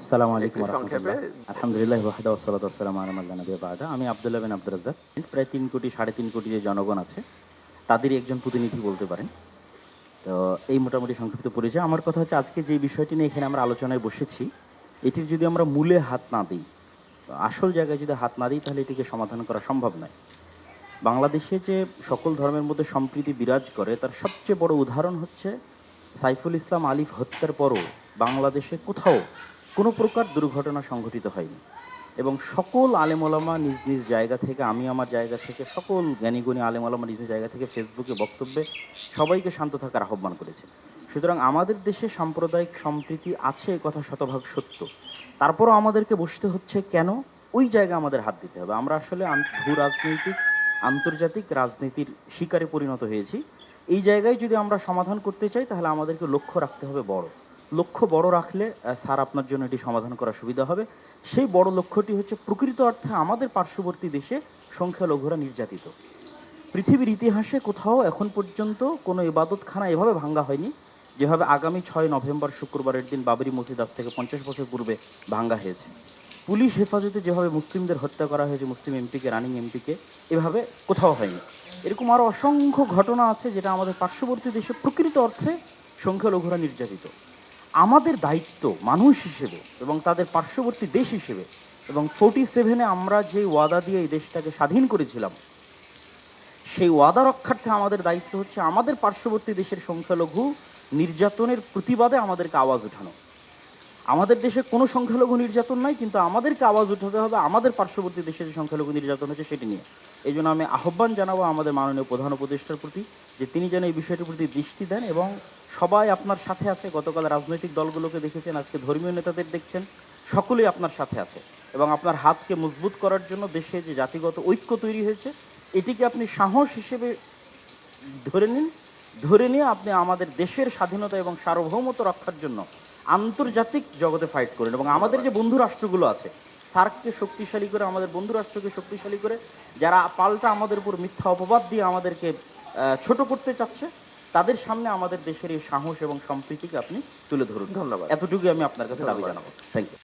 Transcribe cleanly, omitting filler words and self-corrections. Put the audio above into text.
আসসালামু আলাইকুম একটু ওয়া সংক্ষেপে। রাহমাতুল্লাহ। আলহামদুলিল্লাহি ওয়াহদা ওয়াসসালাতু ওয়াসসালামু আলা মান লা নাবিয়্যা বা'দা। আমি আব্দুল্লাহ বিন আব্দুর রাজ্জাক। প্রায় ৩ কোটি ৩.৫ কোটি যে জনগণ আছে, তাদেরই একজন প্রতিনিধি বলতে পারেন। তো এই মোটামুটি সংক্ষিপ্ত পরিচয়। আমার কথা হচ্ছে আজকে যে বিষয়টি নিয়ে এখানে আমরা আলোচনায় বসেছি, এটির যদি আমরা মূলে হাত না দিই, আসল জায়গায় যদি হাত না দিই তাহলে এটিকে সমাধান করা সম্ভব নয়। বাংলাদেশে যে সকল ধর্মের মধ্যে সম্প্রীতি বিরাজ করে তার সবচেয়ে বড় উদাহরণ হচ্ছে সাইফুল ইসলাম আলিফ হত্যার পরও বাংলাদেশে কোথাও কোনো প্রকার দুর্ঘটনা সংঘটিত হয়নি এবং সকল আলেম ওলামা নিজ নিজ জায়গা থেকে, আমি আমার জায়গা থেকে, সকল জ্ঞানীগুণী আলেম ওলামা নিজ নিজ জায়গা থেকে ফেসবুকে বক্তব্যে সবাইকে শান্ত থাকার আহ্বান করেছে। সুতরাং আমাদের দেশে সাম্প্রদায়িক সম্প্রীতি আছে, এ কথা শতভাগ সত্য। তারপরও আমাদেরকে বসতে হচ্ছে কেন? ওই জায়গায় আমাদের হাত দিতে হবে। আমরা আসলে ভূ রাজনৈতিক আন্তর্জাতিক রাজনীতির শিকারে পরিণত হয়েছি। এই জায়গায় যদি আমরা সমাধান করতে চাই তাহলে আমাদেরকে লক্ষ্য রাখতে হবে বড়। লক্ষ্য বড় রাখলে স্যার আপনার জন্য এটি সমাধান করা সুবিধা হবে। সেই বড় লক্ষ্যটি হচ্ছে প্রকৃত অর্থে আমাদের পার্শ্ববর্তী দেশে সংখ্যালঘুরা নির্যাতিত। পৃথিবীর ইতিহাসে কোথাও এখন পর্যন্ত কোনো ইবাদতখানা এভাবে ভাঙ্গা হয়নি যেভাবে আগামী ৬ নভেম্বর শুক্রবারের দিন বাবরি মসজিদ আজ থেকে ৫০ বছর পূর্বে ভাঙ্গা হয়েছে। পুলিশ হেফাজতে যেভাবে মুসলিমদের হত্যা করা হয়েছে, মুসলিম এমপিকে, রানিং এমপিকে, এভাবে কোথাও হয়নি। এরকম আরও অসংখ্য ঘটনা আছে যেটা আমাদের পার্শ্ববর্তী দেশে প্রকৃত অর্থে সংখ্যালঘুরা নির্যাতিত। আমাদের দায়িত্ব মানুষ হিসেবে এবং তাদের পার্শ্ববর্তী দেশ হিসেবে, এবং 47-এ আমরা যে ওয়াদা দিয়ে এই দেশটাকে স্বাধীন করেছিলাম, সেই ওয়াদা রক্ষার্থে আমাদের দায়িত্ব হচ্ছে আমাদের পার্শ্ববর্তী দেশের সংখ্যালঘু নির্যাতনের প্রতিবাদে আমাদেরকে আওয়াজ উঠানো। আমাদের দেশে কোনো সংখ্যালঘু নির্যাতন নাই, কিন্তু আমাদেরকে আওয়াজ উঠাতে হবে আমাদের পার্শ্ববর্তী দেশে যে সংখ্যালঘু নির্যাতন হচ্ছে সেটি নিয়ে। এই জন্য আমি আহ্বান জানাবো আমাদের মাননীয় প্রধান উপদেষ্টার প্রতি যে তিনি যেন এই বিষয়টির প্রতি দৃষ্টি দেন এবং সবাই আপনার সাথে আছে। গতকাল রাজনৈতিক দলগুলোকে দেখেছেন, আজকে ধর্মীয় নেতাদের দেখছেন, সকলেই আপনার সাথে আছে এবং আপনার হাতকে মজবুত করার জন্য দেশে যে জাতিগত ঐক্য তৈরি হয়েছে এটিকে আপনি সাহস হিসেবে ধরে নিন। ধরে নিয়ে আপনি আমাদের দেশের স্বাধীনতা এবং সার্বভৌমত্ব রক্ষার জন্য আন্তর্জাতিক জগতে ফাইট করেন এবং আমাদের যে বন্ধু রাষ্ট্রগুলো আছে, সার্ককে শক্তিশালী করে, আমাদের বন্ধু রাষ্ট্রকে শক্তিশালী করে, যারা পাল্টা আমাদের উপর মিথ্যা অপবাদ দিয়ে আমাদেরকে ছোট করতে চাচ্ছে, তাদের সামনে আমাদের দেশের এই সাহস এবং সম্প্রীতিকে আপনি তুলে ধরুন। ধন্যবাদ। এতটুকুই আমি আপনার কাছে দাবি জানাবো। Thank you.